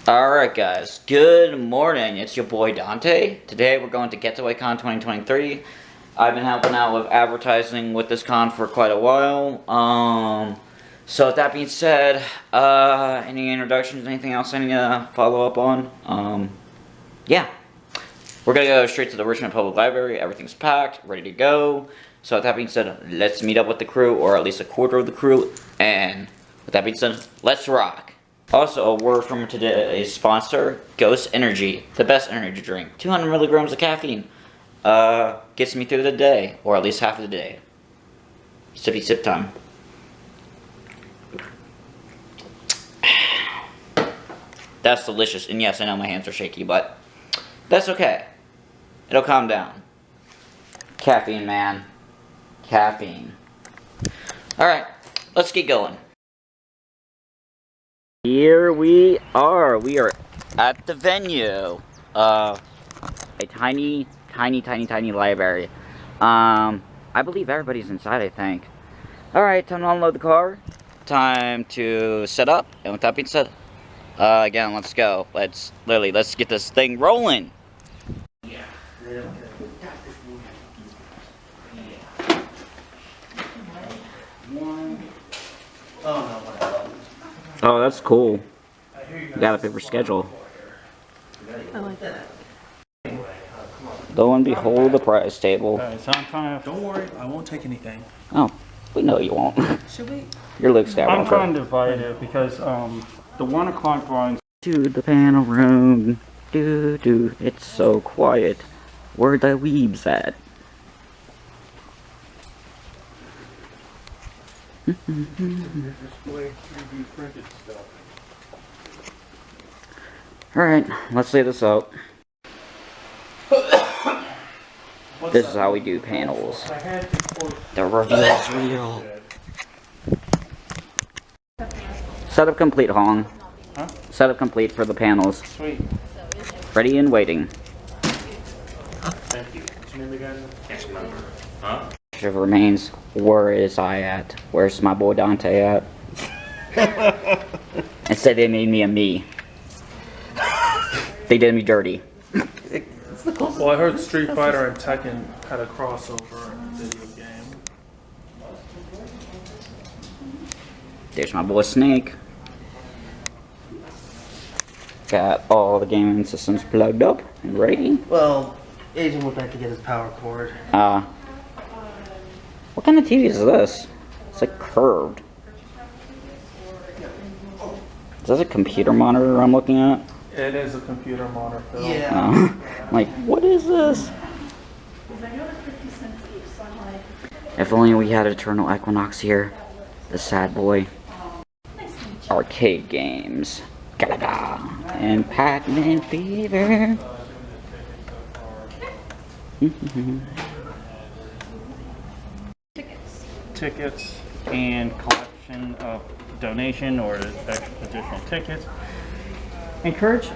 Alright guys, good morning, it's your boy Dante. Today we're going to Getouei Con 2023. I've been helping out with advertising with this con for quite a while. So with that being said, any introductions, anything else I need to follow up on? Yeah. We're gonna go straight to the Richmond Public Library, everything's packed, ready to go. So with that being said, let's meet up with the crew, or at least a quarter of the crew, and with that being said, let's rock. Also, a word from today's sponsor, Ghost Energy, the best energy drink. 200 milligrams of caffeine. Gets me through the day, or at least half of the day. Sippy sip time. That's delicious, and yes, I know my hands are shaky, but that's okay. It'll calm down. Caffeine, man. Caffeine. Alright, let's get going. Here we are at the venue. A tiny library. I believe everybody's inside, I think. Alright, time to unload the car. Time to set up. And with that being said, again, let's go. Let's get this thing rolling. Oh, that's cool. You got a paper schedule. I like that. Lo and behold, the prize table. So I'm trying to... Don't worry, I won't take anything. Oh, we know you won't. Should we? You're Luke Skywalker. I'm trying to divide it because the 1 o'clock drawings... To the panel room. It's so quiet. Where the weebs at? Alright, let's lay this out. This is how we do panels. The reveal is real. Setup complete, Hong. Huh? Setup complete for the panels. Sweet. Ready and waiting. Thank you. What's your name again? Can't remember. Huh? Remains, where is I at? Where's my boy Dante at? Instead they made me a me. They did me dirty. Well, I heard Street Fighter and Tekken had a crossover video game. There's my boy Snake. Got all the gaming systems plugged up and ready. Well, Agent went back to get his power cord. What kind of TV is this? It's like curved. Is this a computer monitor I'm looking at? It is a computer monitor film. Yeah. I'm like, what is this? If only we had Eternal Equinox here. The sad boy. Arcade games. Galaga. And Pac-Man Fever. Tickets and collection of donation or additional tickets. Encourage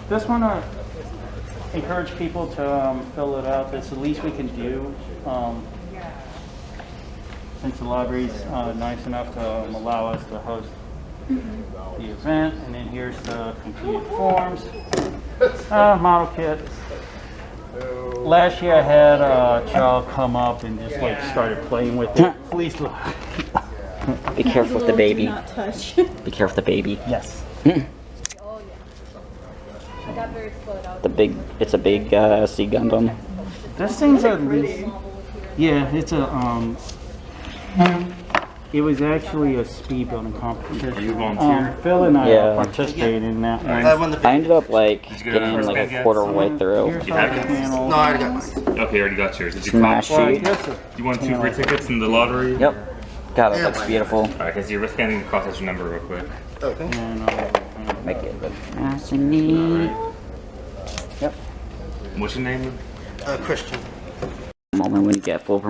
this one encourage people to fill it out. It's the least we can do since the library's nice enough to allow us to host the event. And then here's the completed forms, model kit. Last year I had a child come up and just like started playing with it. Please look. Be careful with the baby. Not touch. Be careful with the baby. Yes. It's a big sea Gundam. This thing's at least, yeah, it's a it was actually a speed building competition. Are you volunteer? Phil and I Yeah. participated in that one. I ended up like getting like a quarter way through. Here's You all have the it? panels. No, I already got mine. Okay, I already got yours. Did you Smash Well, sheet. here's the You won 2 free tickets in the lottery? Yep. God, that looks beautiful. Alright, because you're scanning the processor number real quick. Okay. and, Make it look nice and neat. Yep. What's your name? Christian. Moment when you get full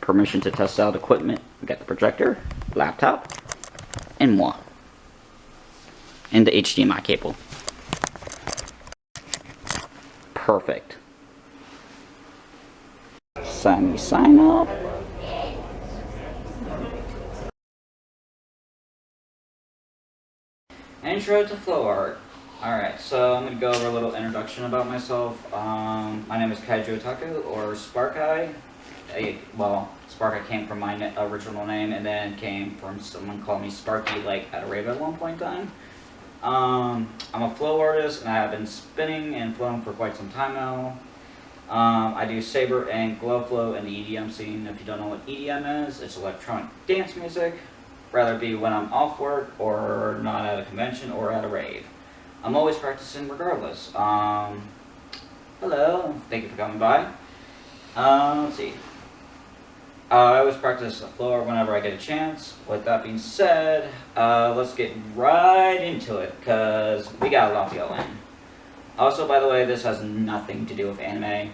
permission to test out equipment. We got the projector, laptop, and more. And the HDMI cable. Perfect. Sign up. Intro to flow art. Alright, so I'm going to go over a little introduction about myself. My name is Kaiju Otaku, or Sparkai. Well, Sparkai came from my original name, and then came from someone called me Sparky, like, at a rave at one point in time. I'm a flow artist, and I have been spinning and flowing for quite some time now. I do saber and glove flow in the EDM scene. If you don't know what EDM is, it's electronic dance music, whether it be when I'm off work, or not at a convention, or at a rave. I'm always practicing regardless. Hello, thank you for coming by. Let's see. I always practice the floor whenever I get a chance. With that being said, let's get right into it, because we got a lot to go in. Also, by the way, this has nothing to do with anime.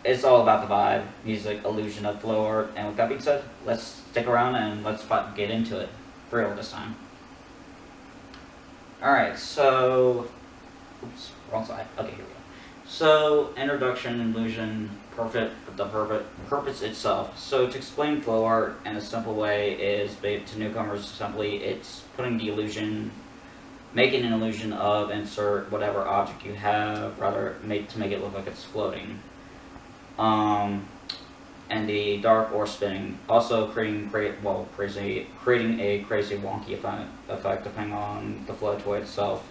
It's all about the vibe, music, illusion of flow art, and with that being said, let's stick around and let's get into it. For real this time. Alright, so... Oops, wrong side. Okay, here we go. So, introduction, illusion, the purpose itself. So, to explain flow art in a simple way is, to newcomers, simply, it's putting the illusion, making an illusion of insert whatever object you have, rather to make it look like it's floating. And the dark or spinning, also creating a crazy wonky effect depending on the flow toy itself.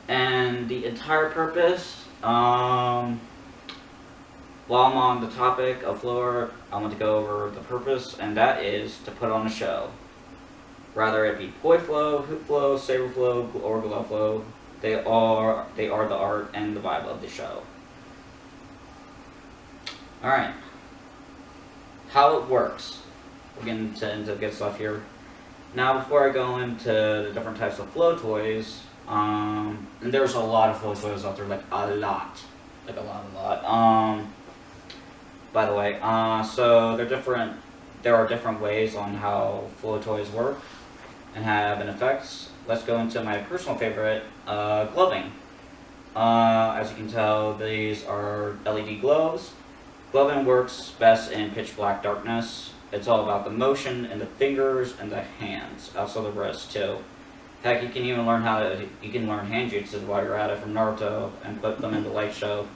And the entire purpose, while I'm on the topic of flow art, I want to go over the purpose, and that is to put on a show. Rather it be poi flow, hoop flow, saber flow, or glove flow, they are the art and the vibe of the show. Alright. How it works. We're getting into good stuff here. Now, before I go into the different types of flow toys, and there's a lot of flow toys out there, like a lot. By the way, so there are different ways on how flow toys work and have an effects. Let's go into my personal favorite, gloving. As you can tell, these are LED gloves. Gloving works best in pitch black darkness. It's all about the motion and the fingers and the hands, also the wrists too. Heck, you can even learn hand jutsu while you're at it from Naruto and put them in the light show.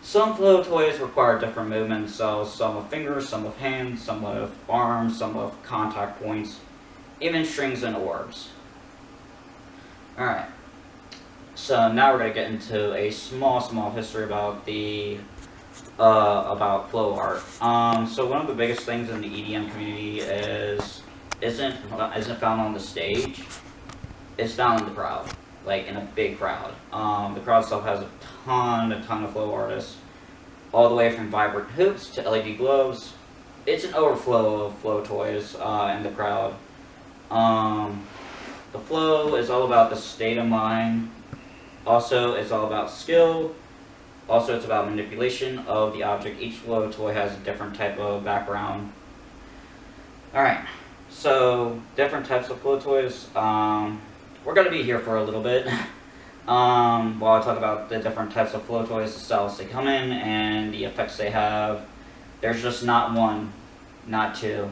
Some flow toys require different movements, so some with fingers, some with hands, some with arms, some with contact points, even strings and orbs. Alright, so now we're going to get into a small history about about flow art. So one of the biggest things in the EDM community isn't found on the stage. It's found in the crowd, like in a big crowd. The crowd itself has a ton of flow artists, all the way from vibrant hoops to LED gloves. It's an overflow of flow toys in the crowd. The flow is all about the state of mind. Also, it's all about skill. Also, it's about manipulation of the object. Each flow toy has a different type of background. Alright, so different types of flow toys. We're going to be here for a little bit while I talk about the different types of flow toys, the styles they come in, and the effects they have. There's just not one, not two.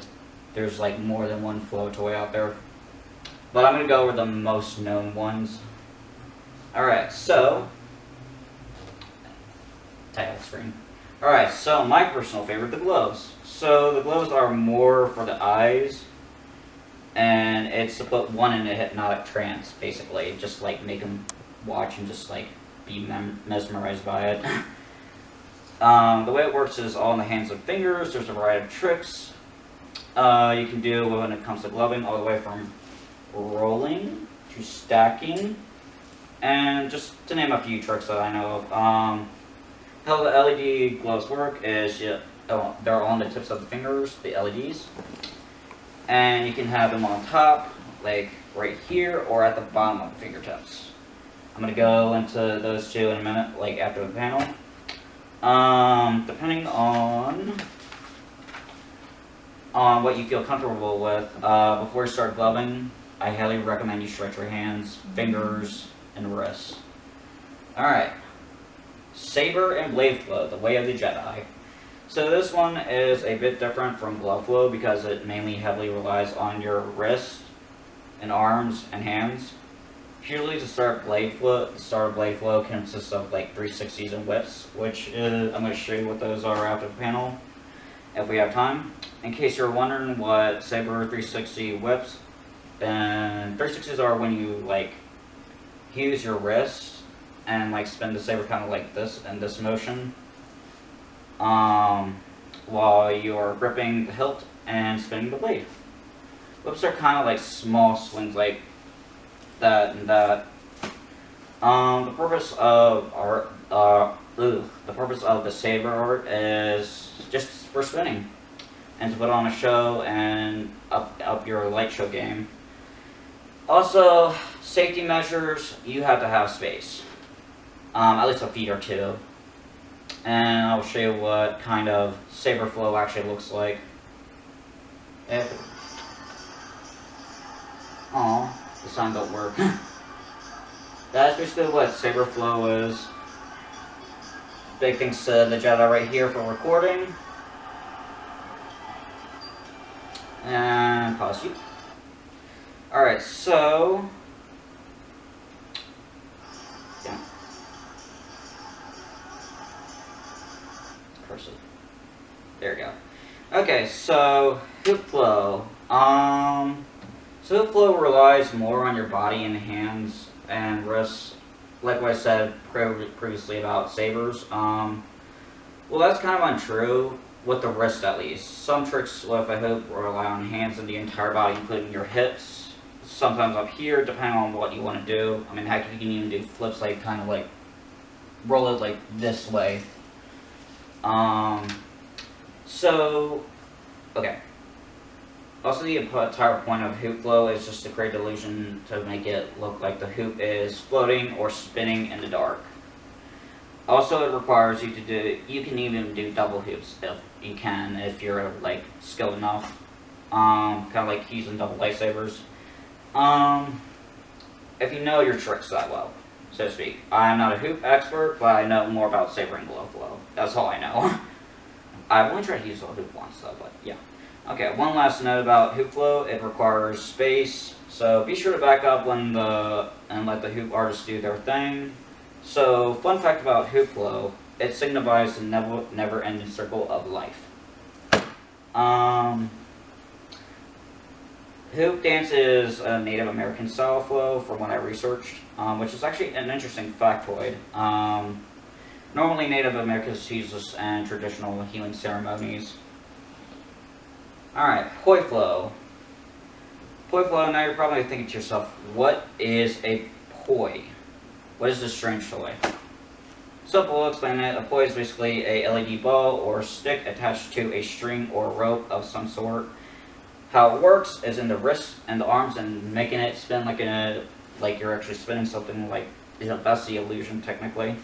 There's like more than one flow toy out there. But I'm going to go over the most known ones. Alright, so title screen. Alright, so my personal favorite, the gloves. So the gloves are more for the eyes, and it's to put one in a hypnotic trance, basically. Just like make them watch and just like be mesmerized by it. The way it works is all in the hands and fingers. There's a variety of tricks you can do when it comes to gloving, all the way from rolling to stacking, and just to name a few tricks that I know of. How the LED gloves work is they're on the tips of the fingers, the LEDs, and you can have them on top, like right here, or at the bottom of the fingertips. I'm going to go into those two in a minute, like after the panel. Depending on what you feel comfortable with, before you start gloving, I highly recommend you stretch your hands, fingers, and wrists. Alright. Saber and blade flow, the way of the Jedi. So this one is a bit different from glove flow because it mainly heavily relies on your wrists and arms and hands. Usually to start blade flow, the start of blade flow consists of like 360s and whips, which is, I'm going to show you what those are after the panel, if we have time. In case you're wondering what Saber 360 whips, and 360s are when you like use your wrist and like spin the saber kind of like this in this motion, while you're gripping the hilt and spinning the blade. Whips are kind of like small swings like that and that. The purpose of art, the purpose of the saber art is just for spinning and to put on a show and up your light show game. Also, safety measures, you have to have space, at least a feet or two. And I'll show you what kind of saber flow actually looks like. Oh, the sound don't work. That's basically what saber flow is. Big thanks to the Jedi right here for recording. And pause you. Alright, so yeah. Cursive. There we go. Okay, so hoop flow. So hoop flow relies more on your body and hands and wrists, like what I said previously about sabers. Well, that's kind of untrue with the wrist, at least. Some tricks with a hoop rely on hands and the entire body, including your hips. Sometimes up here, depending on what you want to do. I mean, heck, you can even do flips, like kind of like roll it like this way. So, okay. Also, the entire point of hoop flow is just to create the illusion to make it look like the hoop is floating or spinning in the dark. Also, it requires you to do, you can even do double hoops if you can, if you're like skilled enough. Kind of like using double lightsabers. If you know your tricks that well, so to speak. I'm not a hoop expert, but I know more about saber and glow flow. That's all I know. I've only tried to use a hoop once though, but yeah. Okay, one last note about hoop flow. It requires space, so be sure to back up when and let the hoop artists do their thing. So, fun fact about hoop flow, it signifies the never-ending circle of life. Hoop dance is a Native American style flow from what I researched, which is actually an interesting factoid. Normally Native Americans use this in traditional healing ceremonies. Alright, poi flow. Poi flow, now you're probably thinking to yourself, what is a poi? What is this strange toy? Simple, I'll explain it. A poi is basically a LED ball or stick attached to a string or rope of some sort. How it works is in the wrists and the arms and making it spin like you're actually spinning something, like, that's the illusion technically.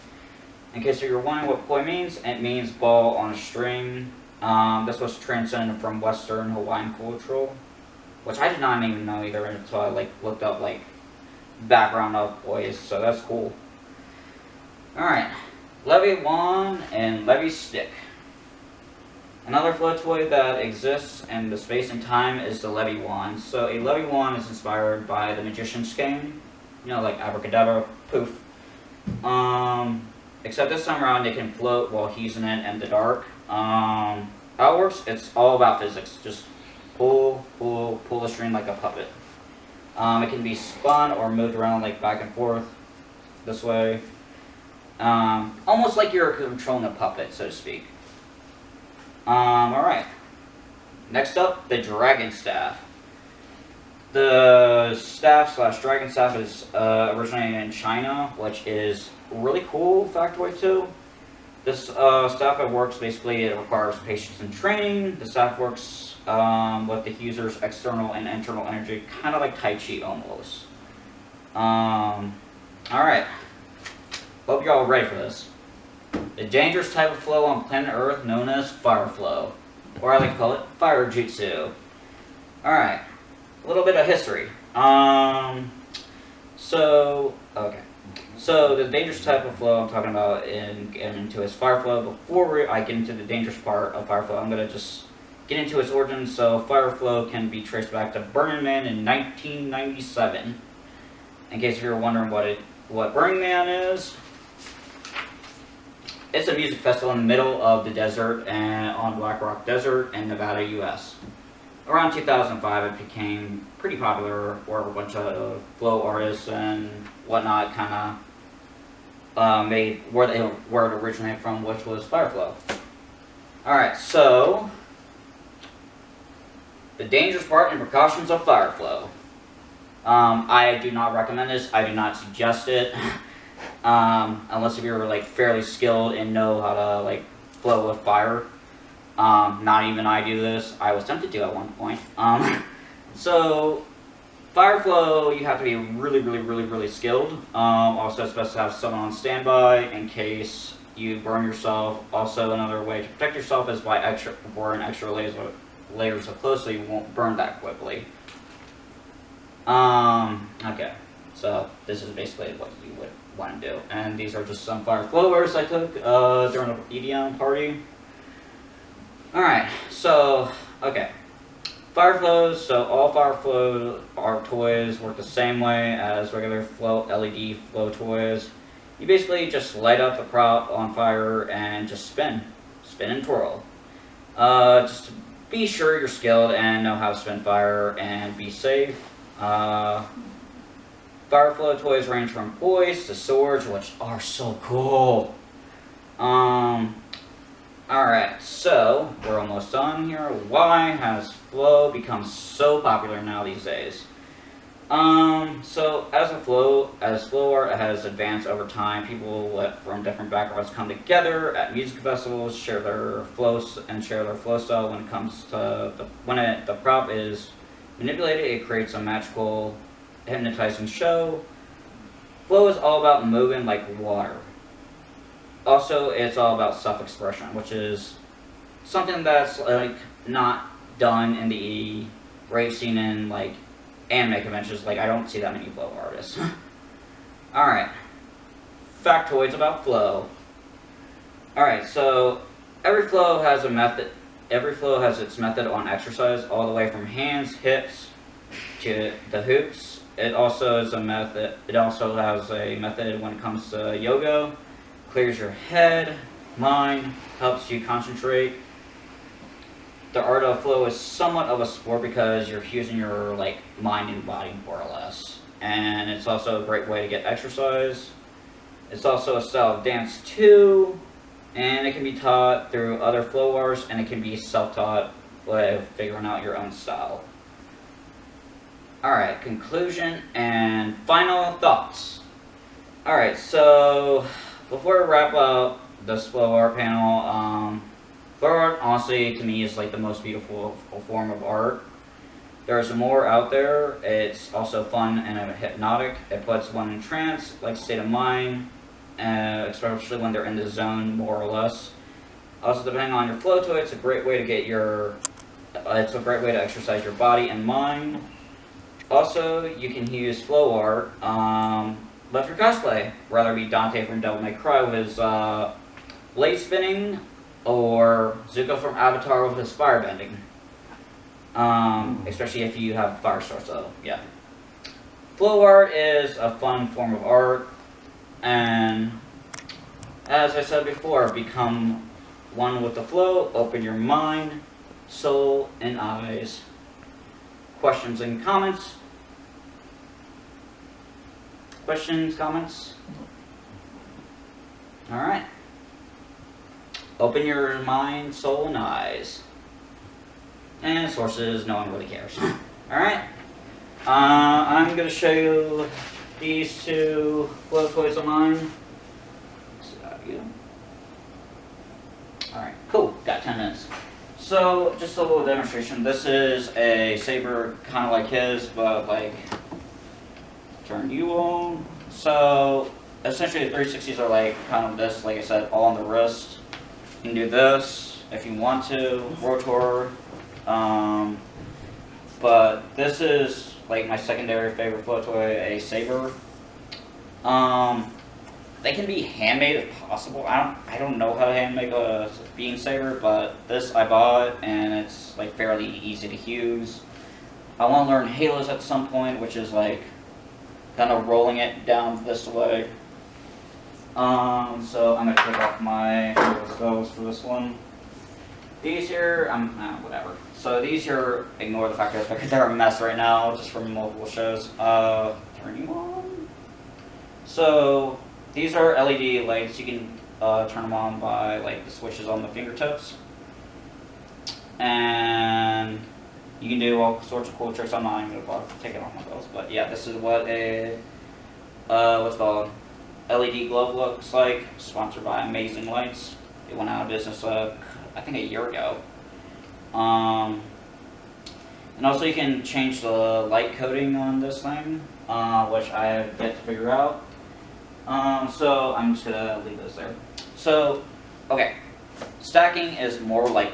In case you're wondering what poi means, it means ball on a string. This was transcended from Western Hawaiian cultural, which I did not even know either until I like looked up like background of pois, so that's cool. Alright, levy wand and levy stick. Another flow toy that exists in the space and time is the levy wand. So a levy wand is inspired by the magician's game, you know, like abracadabra, poof. Except this time around it can float while he's in it in the dark. How it works, it's all about physics. Just pull the string like a puppet. It can be spun or moved around like back and forth this way. Almost like you're controlling a puppet, so to speak. Alright. Next up, the dragon staff. The staff / dragon staff is originated in China, which is really cool factoid too. This staff works basically, it requires patience and training. The staff works with the user's external and internal energy, kind of like Tai Chi almost. Alright. Hope you're all ready for this. The dangerous type of flow on planet Earth known as fire flow, or I like to call it fire jutsu. Alright. A little bit of history. So the dangerous type of flow I'm talking about in getting into is fire flow. Before I get into the dangerous part of fire flow, I'm going to just get into its origins. So fire flow can be traced back to Burning Man in 1997. in case you're wondering what Burning Man is, it's a music festival in the middle of the desert and on Black Rock Desert in Nevada, U.S. Around 2005, it became pretty popular, where a bunch of flow artists and whatnot kind of made where it originated from, which was Fireflow. All right, so the dangerous part and precautions of Fireflow. I do not recommend this. I do not suggest it. Unless if you're like fairly skilled and know how to like flow with fire. Not even I do this. I was tempted to at one point. So fire flow, you have to be really skilled. Also, it's best to have someone on standby in case you burn yourself. Also, another way to protect yourself is by wearing extra layers of clothes so you won't burn that quickly. Okay, so this is basically what you would want to do. And these are just some fire flowers I took during an EDM party. Alright, so, okay. Fire flows, so all fire flow toys work the same way as regular flow LED flow toys. You basically just light up the prop on fire and just spin and twirl. Just be sure you're skilled and know how to spin fire and be safe. Fire flow toys range from buoys to swords, which are so cool. Alright, so we're almost done here. Why has flow become so popular now these days? So as flow art has advanced over time, people from different backgrounds come together at music festivals, share their flow style. When it comes to the prop is manipulated, it creates a magical, hypnotizing show. Flow is all about moving like water. Also, it's all about self-expression, which is something that's like not done in the rave scene in like anime conventions. Like I don't see that many flow artists. All right, factoids about flow. All right, so every flow has a method. Every flow has its method on exercise, all the way from hands, hips, to the hoops. It also is a method. It also has a method when it comes to yoga. Clears your head, mind, helps you concentrate. The art of flow is somewhat of a sport because you're using your like mind and body more or less. And it's also a great way to get exercise. It's also a style of dance too, and it can be taught through other flow artists, and it can be self-taught with figuring out your own style. Alright, conclusion and final thoughts. Alright, so before we wrap up this flow art panel, flow art honestly to me is like the most beautiful form of art. There's more out there. It's also fun and hypnotic. It puts one in trance, like state of mind, especially when they're in the zone more or less. Also, depending on your flow toy, it's a great way to get it's a great way to exercise your body and mind. Also, you can use flow art. But for cosplay, whether it be Dante from Devil May Cry with his blade spinning, or Zuko from Avatar with his fire bending. Especially if you have fire sword, so yeah. Flow art is a fun form of art, and as I said before, become one with the flow, open your mind, soul, and eyes. Questions and comments? Questions, comments? Alright. Open your mind, soul, and eyes. And sources, no one really cares. Alright. I'm going to show you these two flow toys of mine. Alright, cool. Got 10 minutes. So, just a little demonstration. This is a saber kind of like his, but like turn you on. So essentially the 360s are like kind of this, like I said, all on the wrist. You can do this if you want to, rotor. But this is like my secondary favorite flow toy, a saber. They can be handmade if possible. I don't know how to handmade a beam saber, but this I bought and it's like fairly easy to use. I want to learn halos at some point, which is like kind of rolling it down this way. So I'm gonna take off my goes for this one. These here, whatever. So these here, ignore the fact that they're a mess right now, just from multiple shows. Turning on. So these are LED lights. You can turn them on by like the switches on the fingertips, and you can do all sorts of cool tricks. I'm not even gonna take it off my bells, but yeah, this is what a what's called LED glove looks like. Sponsored by Amazing Lights. It went out of business, I think, a year ago. And also you can change the light coding on this thing, which I have yet to figure out. So I'm just gonna leave those there. So, okay, stacking is more like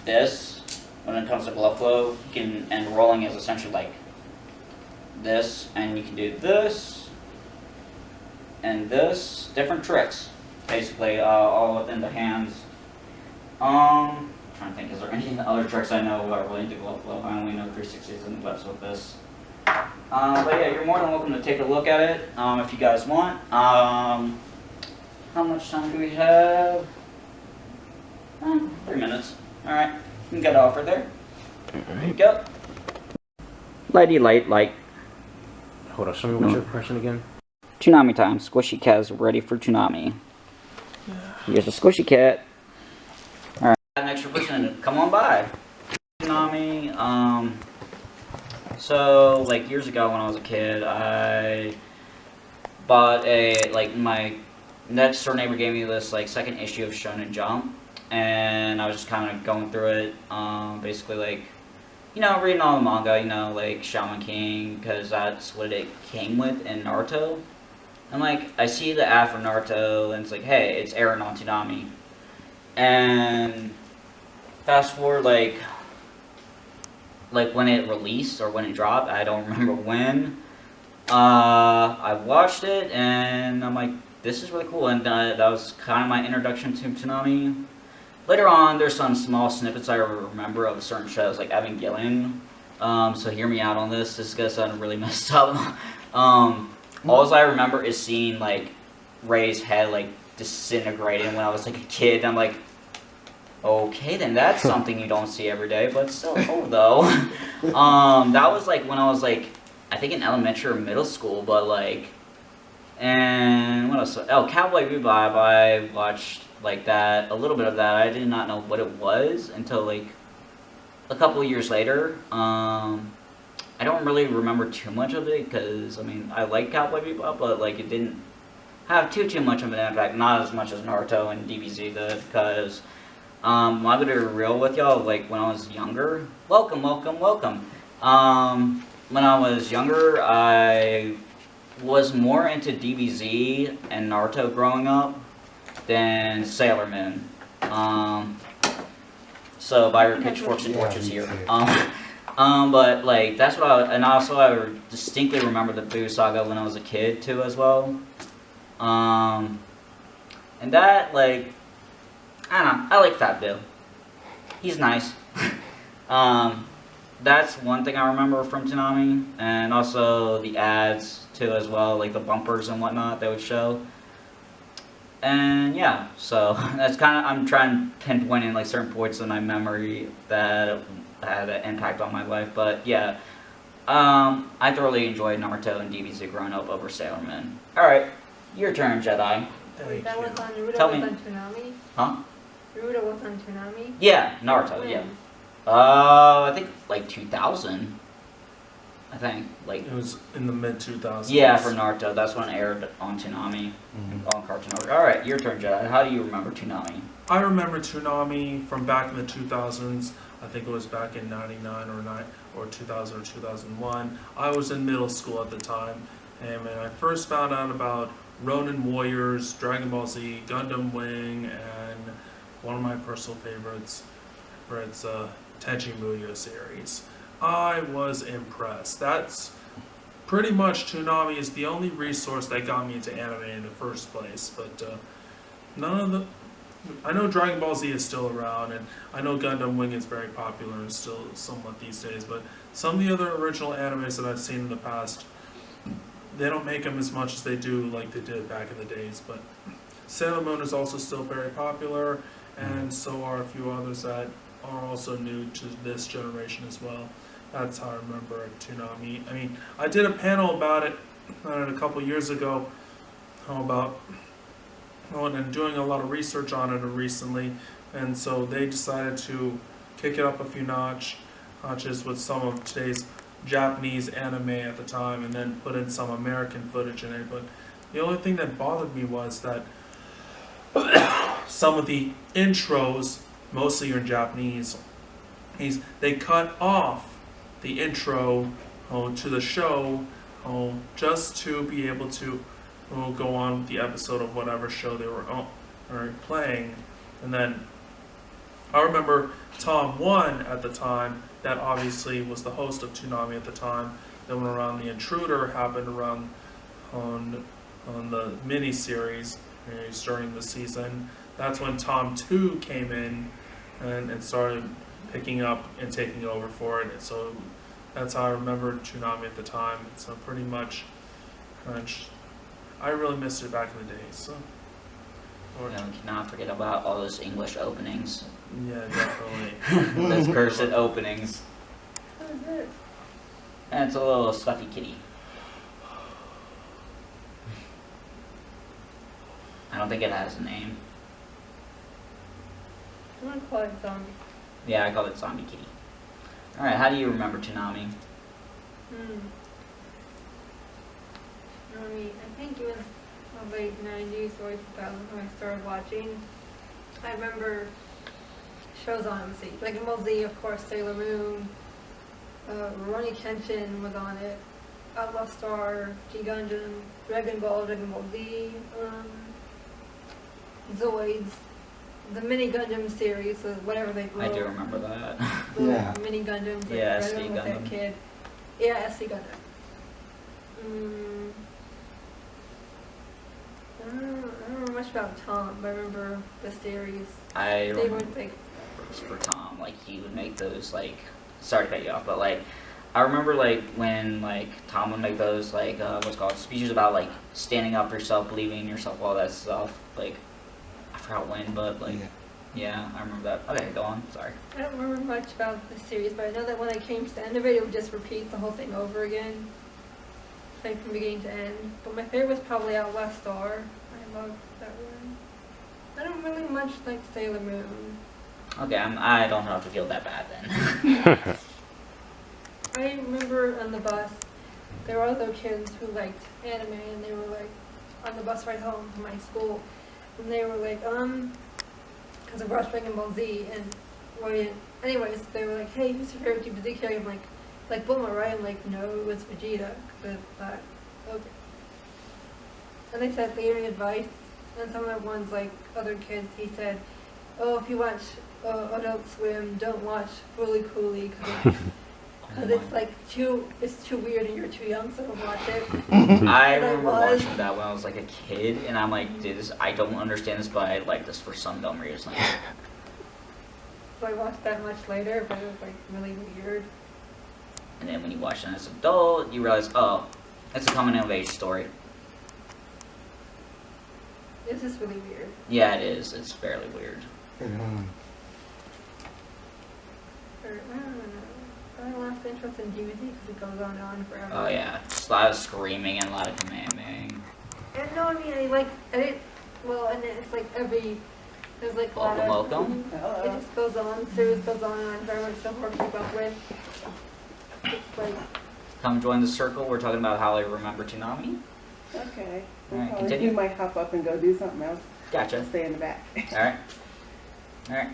this when it comes to glove flow. And rolling is essentially like this, and you can do this and this, different tricks, basically, all within the hands. I'm trying to think, is there any other tricks I know about relating to glove flow? I only know 360s and webs with this. But yeah, you're more than welcome to take a look at it, if you guys want. How much time do we have? 3 minutes. Alright, you can get off right there. There you go. Lighty light. Hold on, show me what's your question again? Toonami time. Squishy Cat is ready for Toonami. Here's a Squishy Cat. Alright, an extra person, come on by. Toonami, so, like, years ago when I was a kid, I bought my next door neighbor gave me this, like, second issue of Shonen Jump, and I was just kind of going through it, basically, like, you know, reading all the manga, you know, like, Shaman King, because that's what it came with in Naruto. And, like, I see the ad for Naruto, and it's like, hey, it's airing on Toonami. And fast forward, like when it released, or when it dropped, I don't remember when. I watched it, and I'm like, this is really cool, and that was kind of my introduction to Toonami. Later on, there's some small snippets I remember of certain shows, like Evangelion. So hear me out on this. This is gonna sound really messed up. All I remember is seeing, like, Ray's head, like, disintegrating when I was, like, a kid. I'm like, okay, then that's something you don't see every day, but still cool, though. That was, like, when I was, like, I think in elementary or middle school, but, like, and what else? Oh, Cowboy Bebop, I watched, like, that, a little bit of that. I did not know what it was until, like, a couple years later. I don't really remember too much of it, because, I mean, I like Cowboy Bebop, but, like, it didn't have too much of an impact, not as much as Naruto and DBZ did, because, I'm gonna be real with y'all, like, when I was younger, welcome. When I was younger, I was more into DBZ and Naruto growing up than Sailor Moon. So, by your pitchforks and torches here. But, like, that's what and also I distinctly remember the Boo Saga when I was a kid, too, as well. And that, like, I don't know, I like Fat Boo. He's nice. That's one thing I remember from Toonami, and also the ads, too, as well, like the bumpers and whatnot they would show. And, yeah, so, that's kind of, I'm trying to pinpoint in, like, certain points in my memory that had an impact on my life, but yeah, I thoroughly enjoyed Naruto and DBZ growing up over Sailor Moon. Alright, your turn, Jedi. That was on Naruto. Tell was me. on Toonami? Huh? Naruto was on Toonami? Yeah, Naruto, When? yeah. I think, like, 2000. I think, like... It was in the mid-2000s. Yeah, for Naruto, that's when it aired on Toonami, on Cartoon Network. Alright, your turn, Jedi. How do you remember Toonami? I remember Toonami from back in the 2000s. I think it was back in 99 or 2000 or 2001. I was in middle school at the time, and when I first found out about Ronin Warriors, Dragon Ball Z, Gundam Wing, and one of my personal favorites, Tenchi Muyo series, I was impressed. That's pretty much Toonami is the only resource that got me into anime in the first place, but none of the... I know Dragon Ball Z is still around, and I know Gundam Wing is very popular and still somewhat these days, but some of the other original animes that I've seen in the past they don't make them as much as they do like they did back in the days. But Sailor Moon is also still very popular, and so are a few others that are also new to this generation as well. That's how I remember Toonami. I mean, I did a panel about it a couple years ago about and doing a lot of research on it recently, and so they decided to kick it up a few notches with some of today's Japanese anime at the time, and then put in some American footage in it. But the only thing that bothered me was that some of the intros, mostly in Japanese, they cut off the intro to the show just to be able to go on with the episode of whatever show they were playing. And then I remember Tom 1 at the time, that obviously was the host of Toonami at the time. Then when around The Intruder happened around on the mini-series during the season, that's when Tom 2 came in and started picking up and taking over for it. And so that's how I remember Toonami at the time. So pretty much, I really missed it back in the day. So. We cannot forget about all those English openings. Yeah, definitely. Those cursed openings. What is it? And it's a little stuffy kitty. I don't think it has a name. I'm gonna call it zombie. Yeah, I call it Zombie Kitty. Alright, how do you remember Toonami? I think it was the late 90s or 2000 when I started watching. I remember shows on MC. Dragon Ball Z, of course, Sailor Moon, Rurouni Kenshin was on it, Outlaw Star, G Gundam, Dragon Ball Z, Zoids, the Mini Gundam series, whatever they call I it. do remember that. Yeah. Mini Gundams. Like, Yeah, right SD along with that Gundam. kid. Yeah, SD Gundam. I don't remember much about Tom, but I remember the series. I They remember were like, for Tom, like he would make those like, sorry to cut you off, but like I remember like when like Tom would make those like what's it called, speeches about like standing up for yourself, believing in yourself, all that stuff. Like I forgot when, but like yeah, I remember that. Okay, go on. Sorry. I don't remember much about the series, but I know that when I came to the end of it, it would just repeat the whole thing over again, like from beginning to end. But my favorite was probably Outlaw Star. I loved that one. I don't really much like Sailor Moon. Okay, I don't have to feel that bad then. I remember on the bus, there were other kids who liked anime, and they were like on the bus ride home from my school, and they were like, because I watched Dragon Ball Z, and anyways, they were like, hey, who's your favorite DBZ character? I'm like Bulma, right? I'm like, no, it was Vegeta. Cause I thought, okay. And they said leaving advice, and some of the ones like other kids, he said, oh, if you watch Adult Swim, don't watch Fooly Cooly, because it's like it's too weird and you're too young, so don't watch it. I remember watching that when I was like a kid, and I'm like, dude, I don't understand this, but I like this for some dumb reason. So I watched that much later, but it was like really weird. And then when you watch it as an adult, you realize, oh, it's a coming of age story. It's just really weird. Yeah, it is. It's fairly weird. Or, I don't know. I lost interest in DBZ because it goes on and on forever. Oh yeah, just a lot of screaming and a lot of commanding. And no, I mean, I didn't, well, and it's like there's like a lot of, Welcome. it just goes on, series goes on and on, very much so hard to keep up with. It's like, Come join the circle. We're talking about how I remember Toonami. Okay. Alright, Well, continue. you might hop up and go do something else. Gotcha. Stay in the back. Alright. Alright.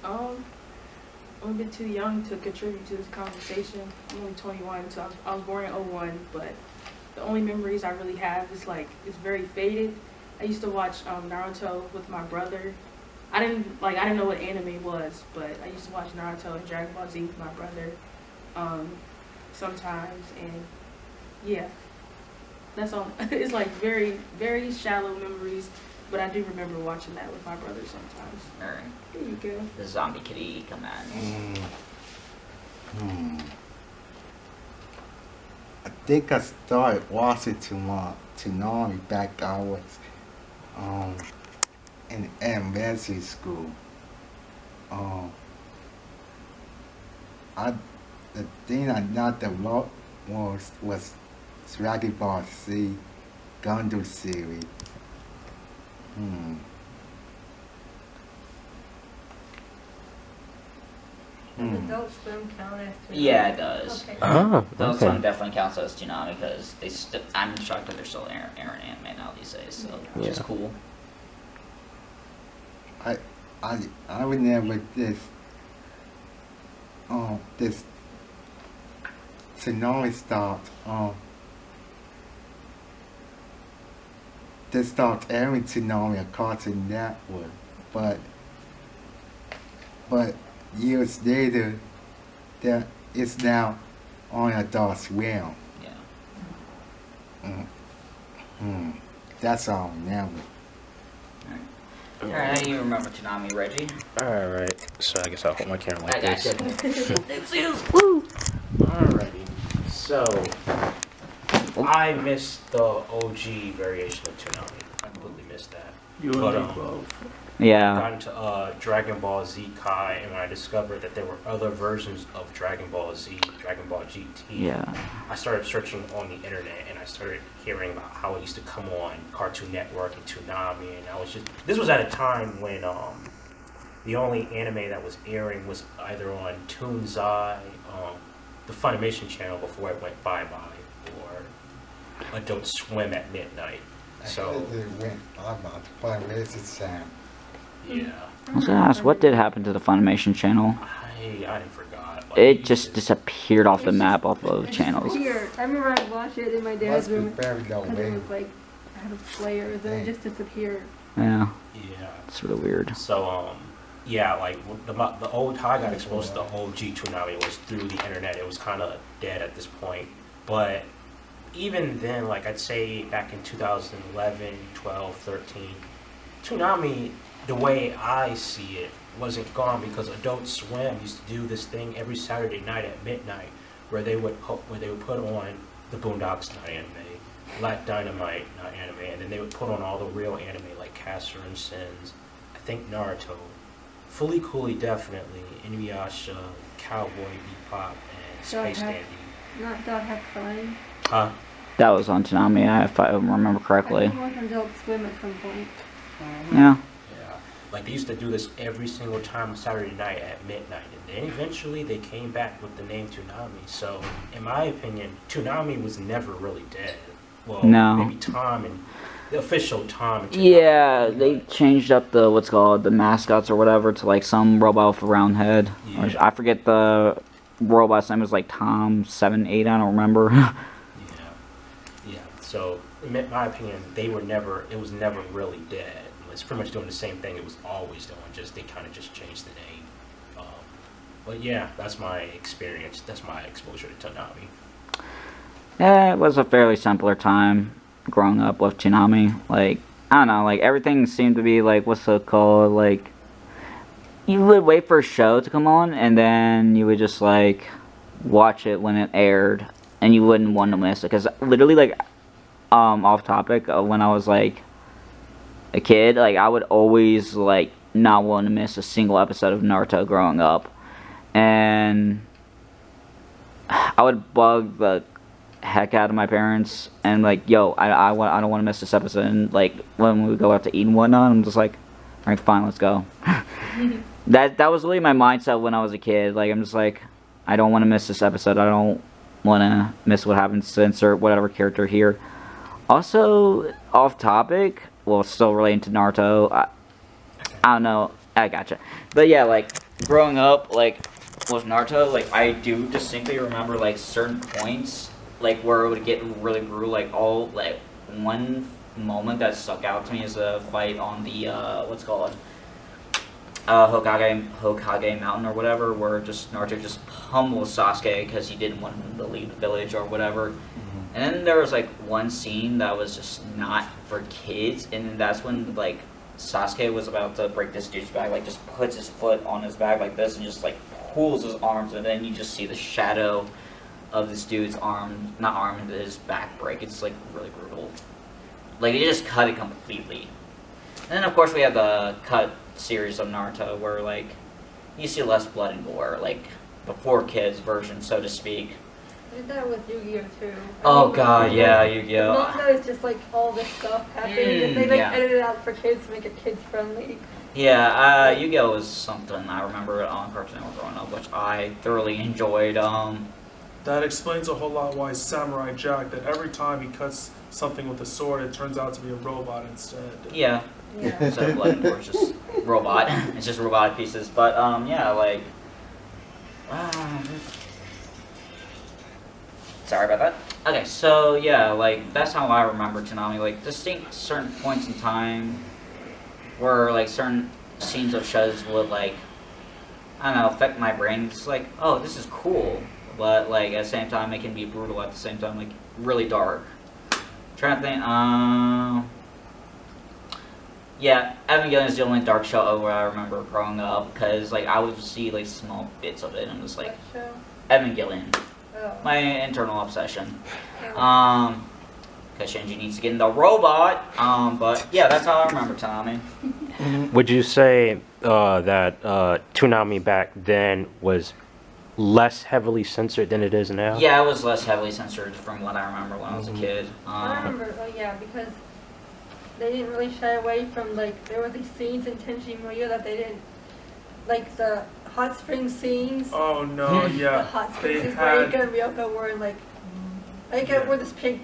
I'm a bit too young to contribute to this conversation. I'm only 21, so I was born in '01, but the only memories I really have is like, it's very faded. I used to watch Naruto with my brother. I didn't know what anime was, but I used to watch Naruto and Dragon Ball Z with my brother sometimes, and yeah, that's all. It's like very, very shallow memories, but I do remember watching that with my brother sometimes. Alright. There you go. The zombie kitty, come on. I think I started watching Tsunami back I was in elementary school. Um, I the thing I not the most was Dragon Ball Z Gundam series. Hmm. Does Hmm. Adult Swim count as Toonami? Yeah, it does. Okay. Oh, Those okay. one definitely counts as Toonami because I'm shocked that they're still airing anime now these days, so which is Yeah. cool. I remember this tsunami stopped they stopped airing tsunami across the network, but years later that it's now on Adult Swim. Yeah. Hmm. That's all now. Alright, how do you remember Toonami, Reggie? Alright, so I guess I'll hold my camera like I got this. you. Woo! Alrighty, so I missed the OG variation of Toonami. I completely missed that. But Yeah. got into Dragon Ball Z Kai, and when I discovered that there were other versions of Dragon Ball Z, Dragon Ball GT, Yeah. I started searching on the internet, and I started hearing about how it used to come on Cartoon Network and Toonami, and I was just, this was at a time when the only anime that was airing was either on Toonzai, the Funimation channel before it went bye-bye, or Adult Swim at midnight. So, It went about the Funimation sound. yeah. I was gonna ask, what did happen to the Funimation channel? I forgot. Like, It just disappeared off the It's map just- off of the channels. Here, I remember I watched it in my dad's Must be room very low because it wave. was like I had players and it just disappeared. Yeah, Yeah. it's really weird. So, yeah, like the old how I got exposed to the OG Toonami was through the internet. It was kind of dead at this point, but even then, like I'd say back in 2011, 12, 13, Toonami, the way I see it, wasn't gone because Adult Swim used to do this thing every Saturday night at midnight, where they would put on the Boondocks, not anime, Black Dynamite, not anime, and then they would put on all the real anime like Castor and Sins, I think Naruto, Fully Cooley definitely, Inuyasha, Cowboy Bebop, and Space have- Dandy. Not Dog Have Fun. Huh? That was on Toonami, if I remember I correctly. think it was on Adult Swim at some point. Yeah. Yeah. Like they used to do this every single time on Saturday night at midnight, and then eventually they came back with the name Toonami. So, in my opinion, Toonami was never really dead. Well, No. maybe Tom and the official Tom and Toonami. Yeah, they changed up the the mascots or whatever to like some robot with a round head. Or, Yeah. I forget the robot's name was like Tom 78. I don't remember. Yeah. So, in my opinion, it was never really dead. It's pretty much doing the same thing it was always doing, just they kind of just changed the name. But yeah, that's my experience. That's my exposure to Toonami. Yeah, it was a fairly simpler time growing up with Toonami. Like, I don't know, like everything seemed to be like, what's it called? Like, you would wait for a show to come on, and then you would just like watch it when it aired, and you wouldn't want to miss it. Because literally, like, off topic, when I was like a kid, like I would always like not want to miss a single episode of Naruto growing up, and I would bug the heck out of my parents and like, yo, I don't want to miss this episode. And like when we go out to eat and whatnot, I'm just like, all right, fine, let's go. that was really my mindset when I was a kid. Like I'm just like, I don't want to miss this episode. I don't want to miss what happens to insert whatever character here. Also, off topic, well, still relating to Naruto, I don't know, I gotcha. But yeah, like, growing up, like, with Naruto, like, I do distinctly remember, like, certain points, like, where it would get really brutal, like, one moment that stuck out to me is a fight on the, what's it called, Hokage Mountain or whatever, where just Naruto just pummels Sasuke because he didn't want him to leave the village or whatever. And then there was like one scene that was just not for kids, and that's when like Sasuke was about to break this dude's back, like just puts his foot on his back like this and just like pulls his arms, and then you just see the shadow of this dude's his back break. It's like really brutal. Like they just cut it completely. And then of course we have the cut series of Naruto where like you see less blood and gore, like the 4Kids version, so to speak. They did that with Yu-Gi-Oh too. Oh god, yeah, Yu-Gi-Oh. Manga is just like all this stuff happening, and they like yeah. edit it out for kids to make it kids friendly. Yeah, Yu-Gi-Oh was something I remember on Cartoon Network growing up, which I thoroughly enjoyed. That explains a whole lot why Samurai Jack, that every time he cuts something with a sword, it turns out to be a robot instead. Yeah. Yeah. Instead of blood and gore, it's just robot. It's just robotic pieces. But yeah, like. Sorry about that. Okay, so yeah, like that's how I remember Toonami. Like distinct certain points in time where like certain scenes of shows would like I don't know affect my brain. It's like, oh, this is cool, but like at the same time it can be brutal. At the same time, like really dark. Trying to think. Yeah, Evangelion is the only dark show over I remember growing up because like I would see like small bits of it and just like What show? Evangelion, Oh. my internal obsession. Oh. Because Shinji needs to get in the robot. But yeah, that's how I remember Toonami. Would you say that Toonami back then was less heavily censored than it is now? Yeah, it was less heavily censored from what I remember when I was a kid. I remember, oh yeah, because they didn't really shy away from, like, there were these scenes in Tenchi Muyo that they didn't, like the hot spring scenes. Oh no, The yeah. hot They springs is where had, Ika and Ryoko were in, like, wore this pink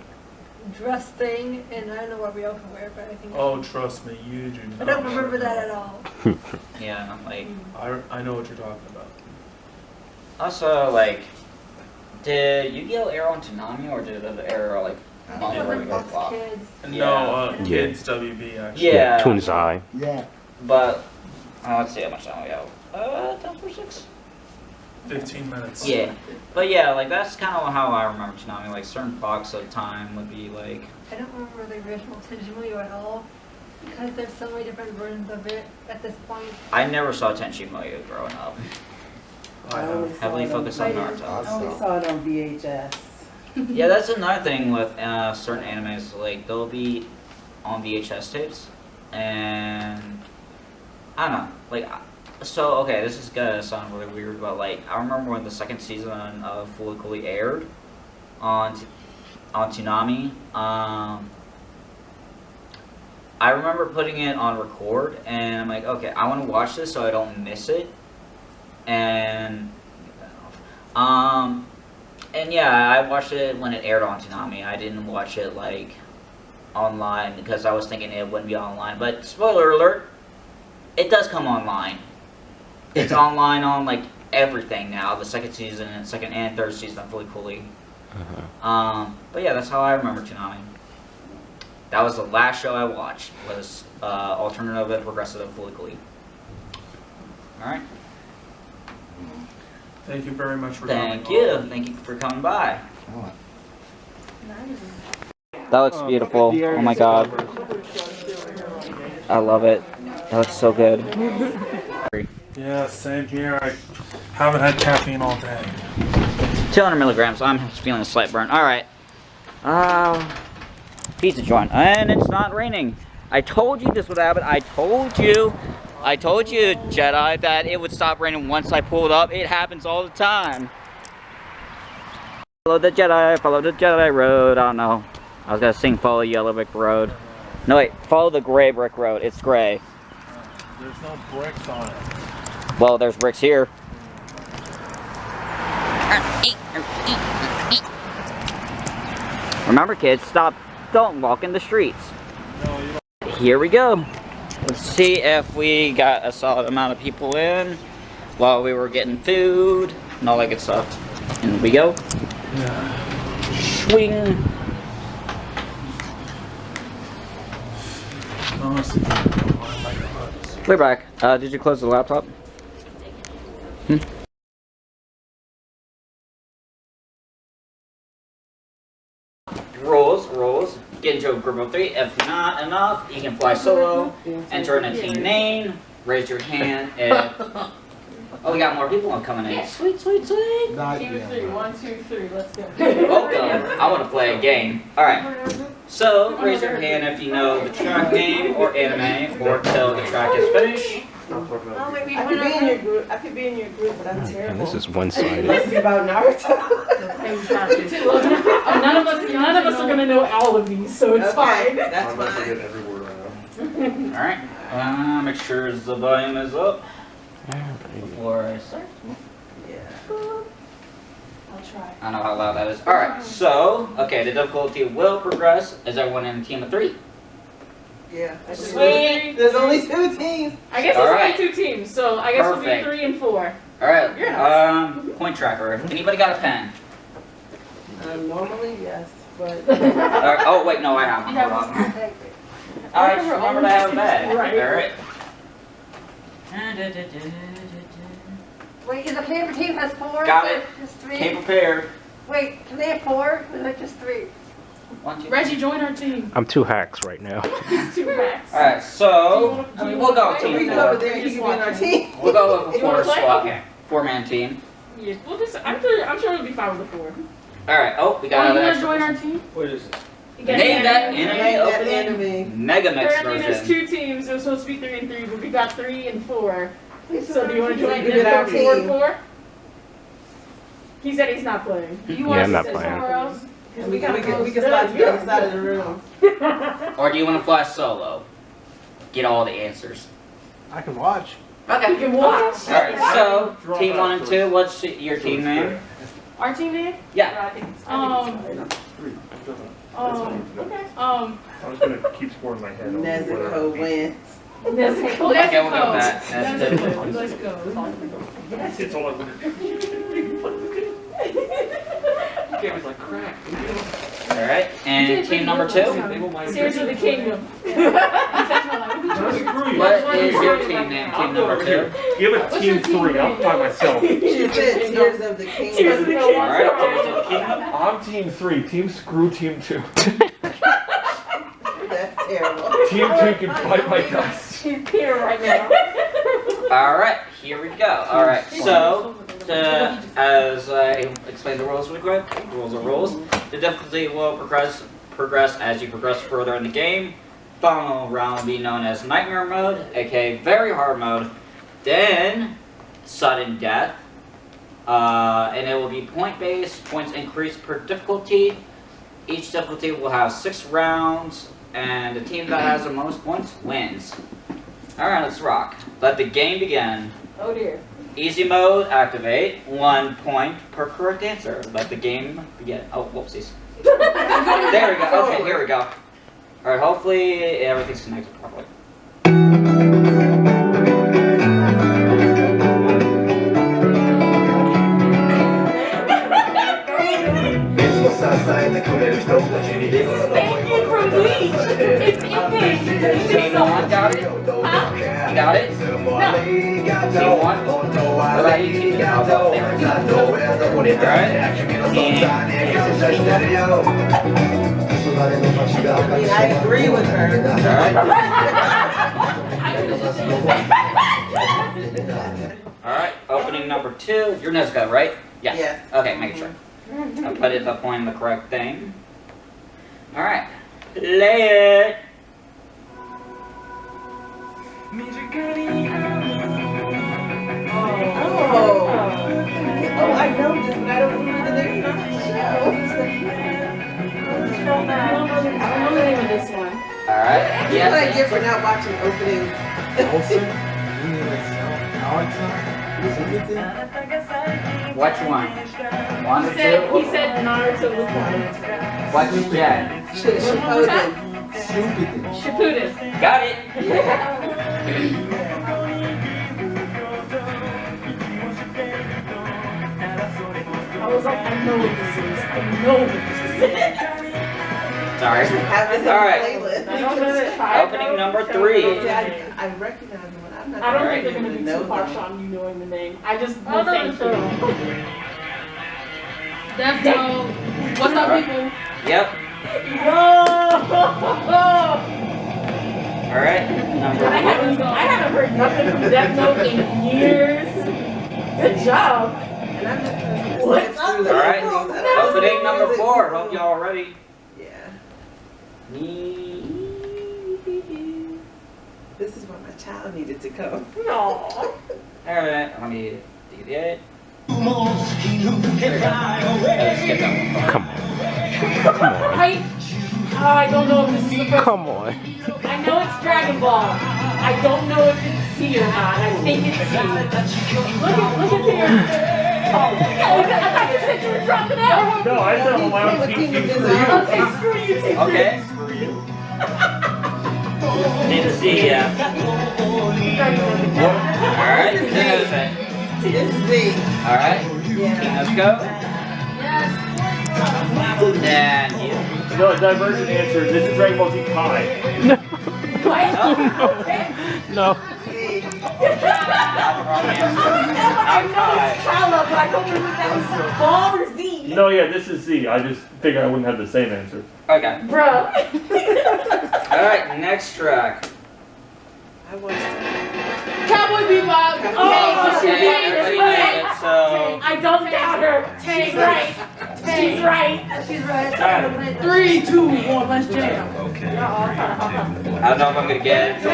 dress thing, and I don't know what Ryoko wear, but I think. oh, trust me, you do I not. don't remember that at all. Yeah, like I know what you're talking about. also like, did Yu-Gi-Oh air on Toonami or did it air like I on think it was regular like Fox clock? Kids. No, Yeah. Kids WB actually. Yeah. Toonzai. Yeah. But let's see how much time we have. 10:46. 15 minutes. Yeah, but yeah, like that's kind of how I remember Toonami. Like certain blocks of time would be like. I don't remember the original Tenchi Muyo at all, because there's so many different versions of it at this point. I never saw Tenchi Muyo growing up. I only have. saw Heavily it on- focused on I Naruto. I only saw it on VHS. Yeah, that's another thing with certain animes. Like they'll be on VHS tapes, and I don't know. Like, so okay, this is gonna sound really weird, but like I remember when the second season of Fully Cooley aired on Toonami. I remember putting it on record, and I'm like, okay, I want to watch this so I don't miss it, and and yeah, I watched it when it aired on Toonami. I didn't watch it like online because I was thinking it wouldn't be online. But spoiler alert, it does come online. It's online on like everything now. The second and third season of Fully Cooley. But yeah, that's how I remember Toonami. That was the last show I watched. Was alternative and progressive of Fully Cooley. All right. Thank you very much for Thank coming. you. Thank you for coming by. Oh, That looks beautiful. Oh my god. I love it. That looks so good. Yeah, same here. I haven't had caffeine all day. 200 milligrams. I'm feeling a slight burn. Alright. Pizza joint. And it's not raining. I told you this would happen. I told you, Jedi, that it would stop raining once I pulled up. It happens all the time. Follow the Jedi road. I don't know. I was gonna sing Follow Yellow Brick Road. No, wait. Follow the gray brick road. It's gray. There's no bricks on it. Well, there's bricks here. Remember, kids, don't walk in the streets. No, you don't. Here we go. Let's see if we got a solid amount of people in while we were getting food and all that good stuff. In we go. Yeah. Swing. Honestly, We're back. Did you close the laptop? Rules. Get into a group of 3. If not enough, you can fly solo. Enter in a team name. Raise your hand if Oh, we got more people coming in. Sweet, sweet, sweet. Not Team yet. 3, 1, 2, 3, let's go. Welcome. I want to play a game. All right. So raise your hand if you know the track name or anime, or till the track is finished. Oh, wait, we I could be in your group. I could be in your group, but I'm terrible. This is one-sided. This is about Naruto. None of us are gonna know all of these, so it's fine. That's fine. All right. Make sure the volume is up before I start. Yeah. I'll try. I don't know how loud that is. All right. So, okay, the difficulty will progress as everyone in a team of 3. Yeah. Sweet. There's only 2 teams. I guess All there's right. only 2 teams, so I guess Perfect. it'll be 3 and 4. All right. Point tracker. Anybody got a pen? Normally, yes, but All right. Oh wait, no, I have one. You have Hold on. one. I just remember to have a bag. Right. All right. Wait, is the paper team has 4? Got it. Just 3? Came prepared. Wait, can they have 4? Or is it just 3? 1, 2. Reggie, join our team. I'm 2 hacks right now. He's 2 hacks. All right. So I mean, we'll go we team can go over 4. there. You can be on our team. We'll go with a You wanna 4 play? squad, Okay. 4-man team. Yeah, we'll just, I'm sure it'll be fine with the 4. All right. Oh, we Oh, got you another wanna extra join our person. team? What is it? Name that Name anime that opening. anime. Mega Mix Apparently there's version. 2 teams. It was supposed to be 3 and 3, but we got 3 and 4. Please So do you want to join You get our 4 and team. 4? He said he's not playing. You want Yeah, us I'm to not sit playing. somewhere else? And we can slide to the other side of the room. Or do you want to fly solo? Get all the answers. I can watch. You Okay. can watch. All right. So team 1 and 2. What's your team name? Our team name? Yeah. Okay. I was gonna keep score in my head. Nezuko wins. Let's Okay, we'll go with that. That's Let's good. go. Let's go. It's all All right. And team number 2. Stairs of the Kingdom. What is your team name? Team number 2. Give it team 3. I'm by myself. She said Tears of the Tears of Kingdom. the All Kingdom. right. Tears of the Kingdom. I'm team 3. Team screw team 2. That's terrible. Team 2 can bite my dust. She's here right now. All right. Here we go. All right. So, as I explained the rules really quick, rules are rules. The difficulty will progress as you progress further in the game. Final round will be known as Nightmare Mode, aka Very Hard Mode. Then, Sudden Death. And it will be point-based. Points increase per difficulty. Each difficulty will have 6 rounds, and the team that has the most points wins. Alright, let's rock. Let the game begin. Oh dear. Easy mode, activate. 1 point per correct answer. Let the game begin. Oh, whoopsies. There we go. Okay, here we go. Alright, hopefully everything's connected properly. Thank you for Bleach. It's English. Team 1 got it? Huh? You got it? No. Team 1? What about you, Team 2? Alright. I mean, I agree with her. Alright, opening number 2. You're Nezuko, right? Yeah. Yes. Okay, making sure. I'll put it up on the correct thing. Alright. Play it! Oh. Oh, I know this, but I don't remember the name of the show. I don't know the name of this one. Alright. That's what I get for not watching openings. Which one? 1 or 2? He said Naruto was one. What's Jen? Shippuden. Got it! I was like, I know what this is. I know what this is. Sorry. Have this on Alright. playlist. Opening number 3. See, I recognize them, but I'm not. I don't Alright. think they're gonna be know too harsh them. on you knowing the name. I just Oh, no, thank no, you. Death Note. What's up, people? Yep. Alright. Number 1. I haven't heard nothing from Death Note in years. Good job. And I'm not gonna What's sit up? through the Alright, openings. opening number 4. Hope y'all are ready. Yeah. This is where my child needed to come. No. Alright, let me get it. Let's skip that one. Come on. Come on. I don't know if this is the first. Come on. I know it's Dragon Ball. I don't know if it's C or not. I think it's C. Look at here. Oh, I thought you said you were dropping out. No, I said I'm allowed to team 3. Okay, screw you, Team Okay. Screw you. Didn't see ya. Alright, This is Z. Alright, Yeah. let's go. And you. No, a divergent answer. This is Dragon Ball Z Kai. What? No. Z. Not the wrong answer. Not Kai. But I don't remember if that was Ball or Z. No, yeah, this is Z. I just figured I wouldn't have the same answer. Okay. Bro. Alright, next track. I watched it. Cowboy Bebop. Oh, Okay, everybody knows it, so. I don't doubt her. She's right. She's right. She's right. Alright. 3, 2, 1, let's jam. I don't know if I'm gonna get it.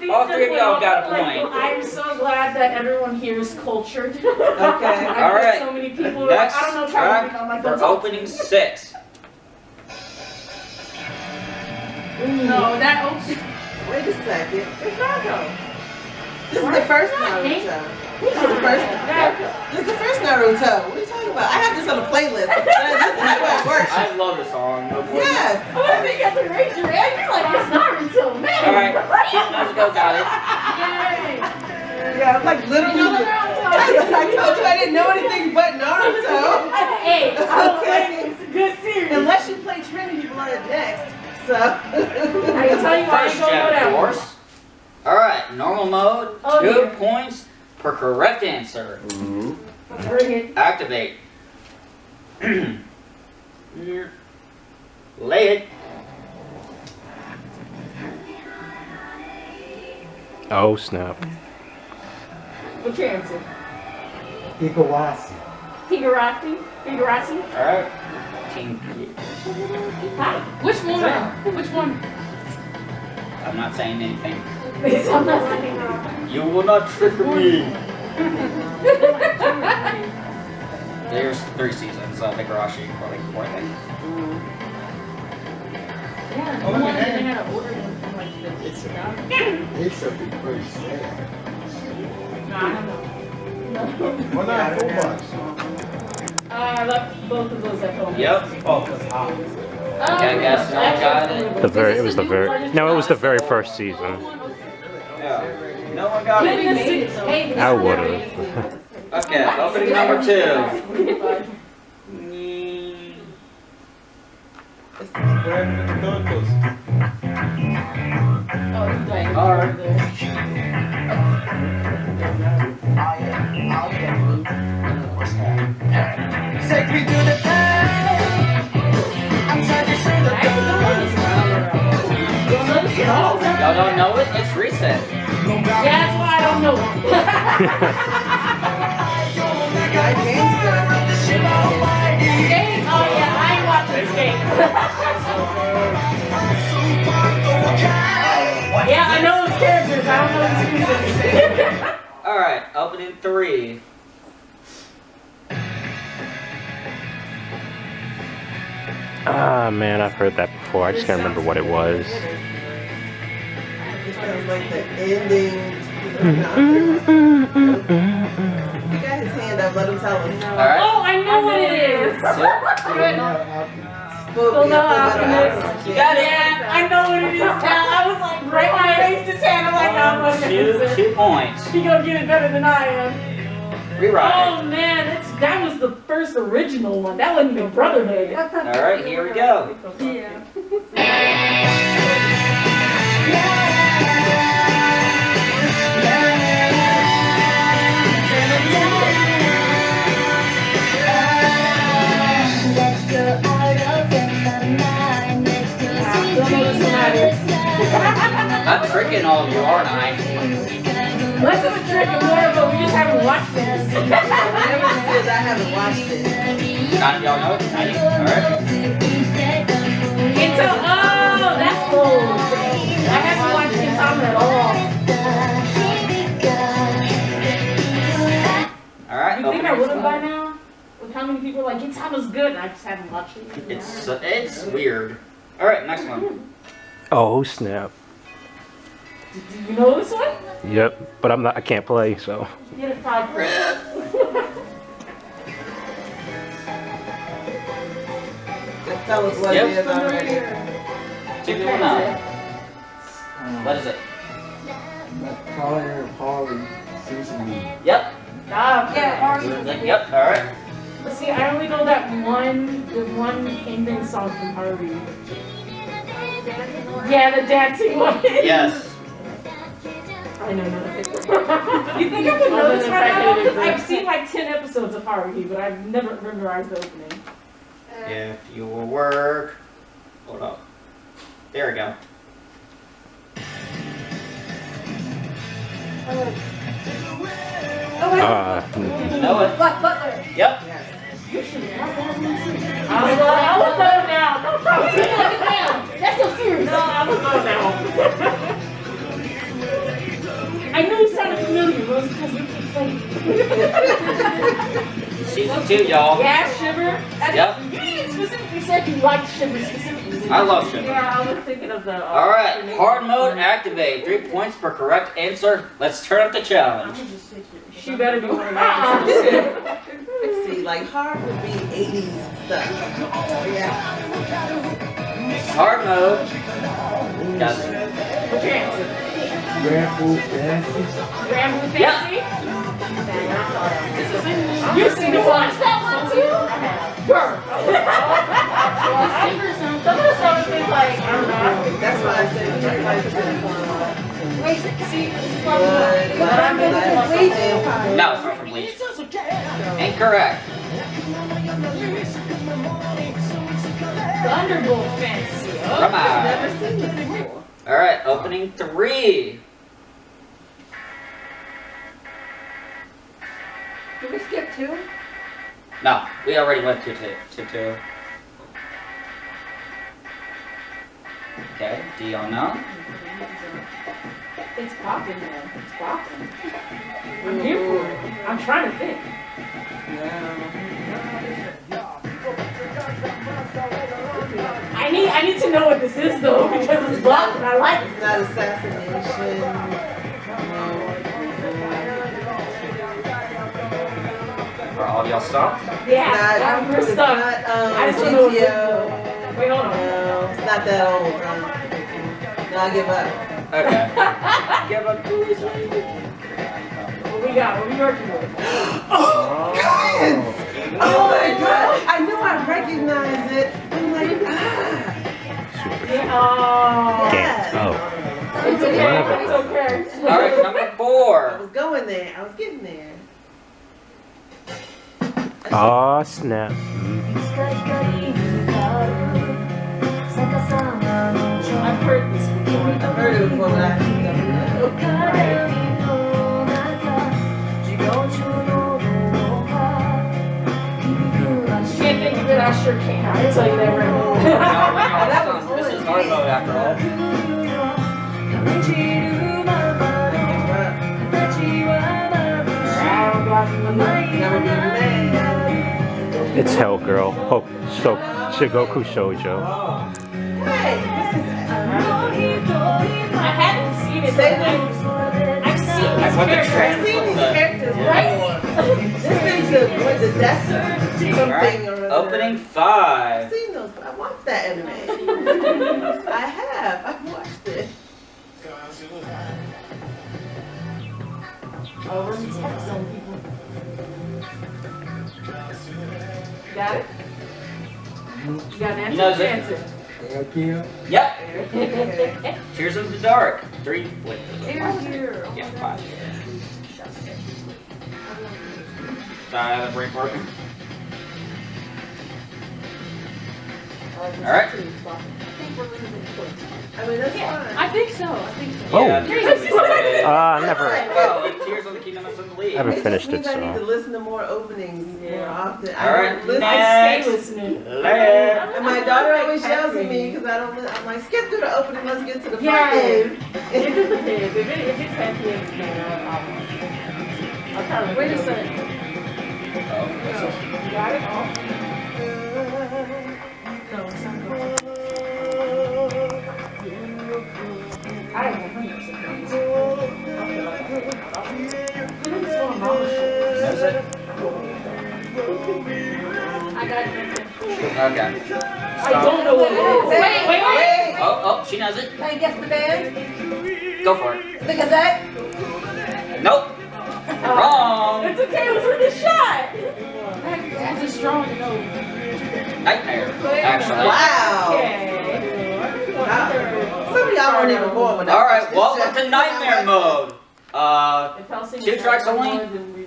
All 3 of y'all got a point. I'm so glad that everyone here is cultured. Okay. All right. So many people. Next I don't know. track I'm like, for don't talk. opening 6. No, that opening. Wait a second. It's Naruto. This is the first Naruto. This is the first Naruto. This is the first Naruto. What are you talking about? I have this on a playlist. This is how it works. I love the song. Yes. Oh, they got the raise your hand. You're like, it's Naruto, man. Alright, let's go, got it. Yay. Yeah, I'm like literally. I told you I didn't know anything but Naruto. Hey, it's a good series. Unless you play Trinity Blood next. So. I can tell you why I First don't know check, that of one. course. Alright, normal mode, Oh, 2 dear. points per correct answer. Bring it. Activate. Lay it. Oh, snap. What's your answer? Igawasi. Higurashi? Higurashi? Alright. Team. Hi. Which one? Which one? I'm not saying anything. I'm not saying that. You will not trick me. There's 3 seasons of Higurashi, or like 4, I think. Yeah, the one that they had to order them from like the Instagram. It should be pretty sad. No, I don't know. Well, not full bucks. I left both of those at home. Yep. Okay, I guess no one got it. It was the very first season. Yeah. No one got it. I would've. Okay, opening number 2. Alright. Take me to the Y'all don't know it? It's Reset. Yeah, that's why I don't know it. Skate? Oh yeah, I ain't watching Skate. Yeah, I know its characters. I don't know its music. Alright, opening 3. Ah, man, I've heard that before. I just can't remember what it was. It sounds like the ending. He got his hand up. Let him tell us. Alright. Oh, I know what it is. Full Metal Alchemist. You got it. Yeah, I know what it is now. I was like, right when I raised his hand, I'm like, no, I'm not gonna 2 points. He gonna get it better than I am. Rewrite. Oh man, that was the first original one. That wasn't even Brotherhood. Alright, here we go. Yeah. I'm haven't watched it. Y'all know it? Alright. Gintama. Oh, that's cool. I haven't watched Gintama at all. Alright. You think I would have by now? With how many people are like, Gintama's good, and I just haven't watched it. It's weird. Alright, next one. Oh snap! Do you know this one? Yep, but I can't play, so. Get a 5 credits. Just tell us what Yep. it is already. Check it one out. What is it? Yep. Yep. Alright. But see, I only know that the one ending song from Harvey. Yeah, the dancing one. Yes. I know nothing. You think I would know this right now? Because I've seen like 10 episodes of Harvey, but I've never memorized the opening. If you will work. Hold up. There we go. Know it. Black Butler. Yep. I was going down. No problem. That's so serious. No, I was going down. I knew it sounded familiar, but it was because you keep playing. Season 2, y'all. Yeah, Shiver. Yep. You even specifically said you liked Shiver specifically. I love Shiver. Yeah, I was thinking of the. Alright, hard mode activate. 3 points per correct answer. Let's turn up the challenge. She better be one of Let's see, like hard would be 80s stuff. Yeah. Hard mode. Got it. What's your answer? Grandfood Fantasy. Grandma Fancy? You've seen it watch that one too? Girl. Some of the songs is like, I don't know. That's why I said you like Wait, see, No, it's not from Bleach. Incorrect. Thunderbolt Fantasy. Come on. Never seen it before. Alright, opening 3. Did we skip 2? No, we already went to 2. Okay, do y'all know? It's popping, man. It's popping. I'm here for it. I'm trying to think. I need to know what this is though because it's blocked and I like it. It's not assassination. Are all y'all stopped? Yeah, we're stuck. I just don't know what this is. Wait, hold on. No, it's not that old. No, I give up. Okay. Give up. What we got? What we working with? Oh, Giants! Oh my god! I knew I recognized it. I'm like, Yeah, oh. yes. Oh. It's okay. It's okay. Alright, number I 4. was going there. I was getting there. Oh snap! I've heard this before. I've heard it before, but I don't know. Can't think of it, I sure can. I'll tell you that right now. This is hard mode after all. It's Hell Girl. Hope so. Shigoku Shoujo. Hey, this is. I hadn't seen it, but I've seen these What the characters. I've seen these characters before. This is the death something Alright, or other. opening I've 5. seen those. I watched that anime. I have. I've watched it. Oh, we're in tech zone, people. Got it? You got an You know answer? it. Answer. Yep. Tears of the Dark. 3. Wait. Here. Yeah, 5. Sorry, I have a break for it. Alright. I mean, that's Yeah, fine. I think so. I think so. Oh. Yeah, Never. well, Tears of the Kingdom is in the lead. I haven't It just finished means it, I need to so. listen to more openings more often. All right, don't listen. I stay listening. Next. And my daughter always yells at me because I don't. I'm like, skip through the opening. Let's get to the front Yeah, end. it just depends. If it's happy ending, then I'll kind of wait a second. You got it all? No, it's not good. I have 100%. It's going mama shit. That's it? I got it. Okay. I don't know what it is. Wait. Oh, she knows it. Can I guess the band? Go for it. The Gazette? Nope. Wrong. It's okay, it was worth a shot. That is strong to know. Nightmare, actually. Wow. Okay. Some of y'all weren't even born when I Alright, watched welcome this to Nightmare mode. Two tracks only?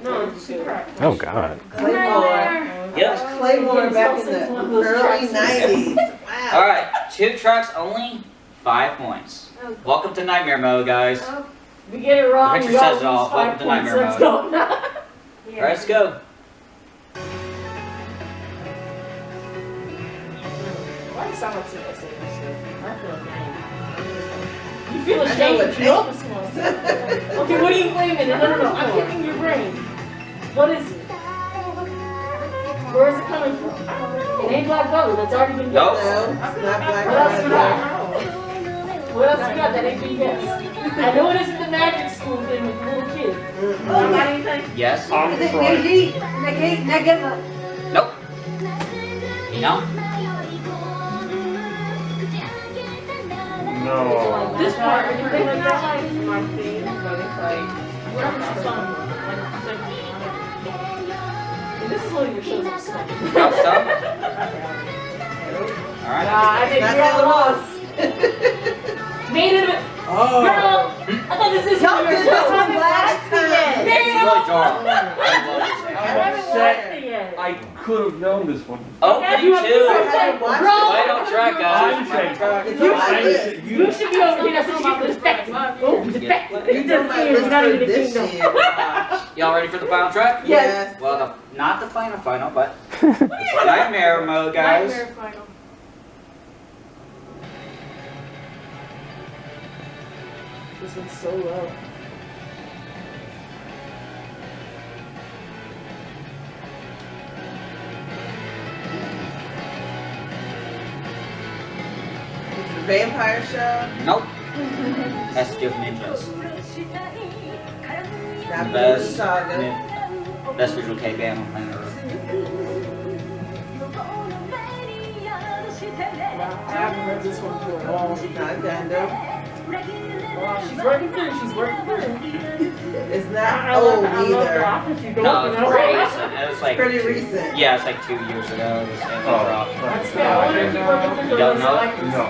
No, 2 tracks. Oh, God. Claymore. Yep. Claymore back in the early 90s. Wow. Alright, 2 tracks only, 5 points. Welcome to Nightmare mode, guys. We get it wrong. The We picture all says it all. lose 5 Welcome to points. Nightmare Let's mode. go. Alright, let's go. Why does sound like something I say this stuff? I feel ashamed. You feel ashamed, but you know this one. Okay, what are you blaming? No. I'm kicking your brain. What is it? Where is it coming from? It ain't Black Butler. That's already been Nope. guessed. No, it's not Black What else you Butler. got? What else you got that ain't been guessed? I know it isn't the magic school thing with the little kid. You got anything? Yes. I'm Is it trying. Neji? Negima? Nope. You know? No. This part, if you think like that, like my thing, but it's like, whatever that song was, like, this is one of your shows I'm stuck. Nope, stop. Alright. I think That's you're all it lost. Made it a bit. Oh. Girl, I thought this is Y'all your did show. this one last time. It's really dark. I love I it. haven't watched it yet. I could have known this one. Oh, Yeah, me you have too. to haven't watched Bro, Right on track, guys. I'm Right on track. It's on my I list. said you should be over here. That's what you respect. Oh, respect. It's on my list Not for even a this kingdom. year. Y'all ready for the final track? Yes. Well, not the final, but Nightmare mode, guys. Nightmare final. This one's so low. It's the Vampire Show. Nope. That's just ninjas. Not Best, the Saga. best visual K band on planet Earth. I haven't heard this one for a long time. Not Gundam. Wow, she's working through. She's working through. It's not I love old the either. opera she goes, No, you it's know? pretty recent. It was like Pretty recent. Yeah, it's like 2 years ago. It was in the drop. Yeah, I wonder if you working through You don't the know it? selectors. No.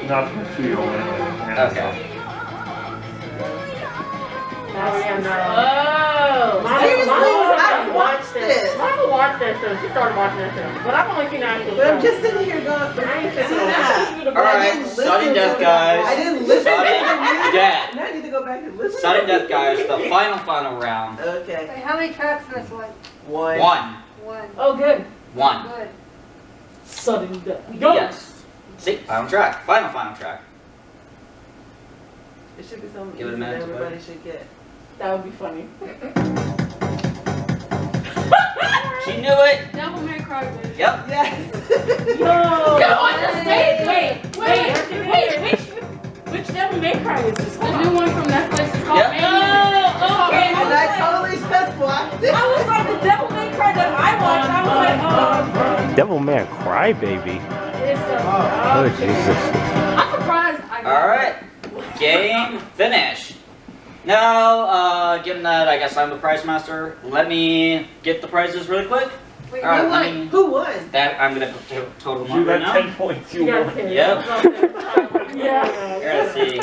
Not for 2-year-old anime. Okay. Oh, Seriously? Mama I've watched this. Mama watched that show. She started watching that show. But I've only seen actual But I'm just sitting here going, but I ain't it's sitting not. Alright, sudden death, guys. I didn't listen to the Sudden music. death. Now I need to go back and listen. Sudden death, guys. The final round. Okay. Wait, how many tracks in this one? One. One. One. Oh, good. One. Good. Sudden death. Go. Yes. See, final track. Final track. It should be something Give it a easy that minute to everybody play. should get. That would be funny. She knew it. Devil May Cry, baby. Yep. Yes. Yo. Wait. Which Devil May Cry is this? The new one from Netflix is called Yep. Mania. Oh, okay. And I totally just watched it. I was like, the Devil May Cry that I watched. I was like, Devilman Crybaby. It's Oh, Jesus. I'm surprised. Alright. Game finished. Now, given that I guess I'm the prize master, let me get the prizes really quick. Wait, Alright, who let won? me. Who won? That I'm gonna total them You up right got now. 10 points. You You won. got Yep. Yeah. Here, let's see.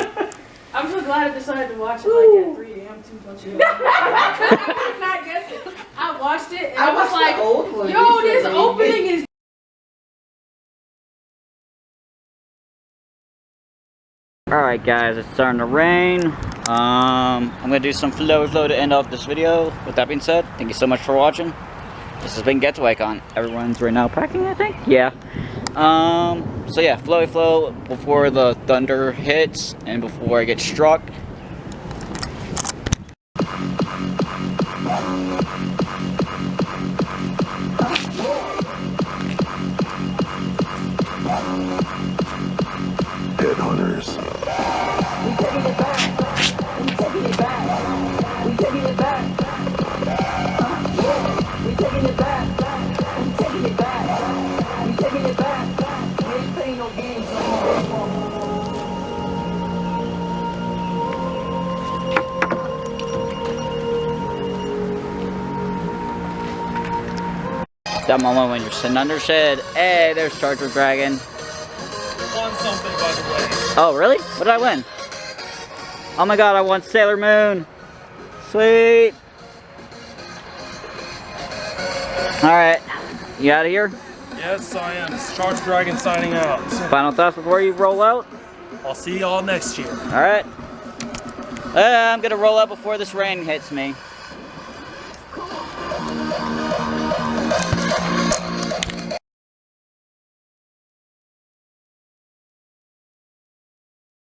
I'm so glad I decided to watch it like at 3 a.m. too much. I could not guess it. I watched it and I was watched like, the old one yo, this recently. opening is Alright guys, it's starting to rain. I'm gonna do some flow to end off this video. With that being said, thank you so much for watching. This has been getouei con. Everyone's right now packing, I think. Yeah. So yeah, flow before the thunder hits and before I get struck. Headhunters. We taking it back. We taking it back. We taking it back. Yeah. We taking it back. We taking it back. We taking it back. We ain't playing no games no more. That moment when you're sitting under shade. Hey, there's Charger Dragon. Won something, by the way. Oh, really? What did I win? Oh my god, I won Sailor Moon. Sweet. Alright, you out of here? Yes, I am. It's Charger Dragon signing out. Final thoughts before you roll out? I'll see y'all next year. Alright. I'm gonna roll out before this rain hits me.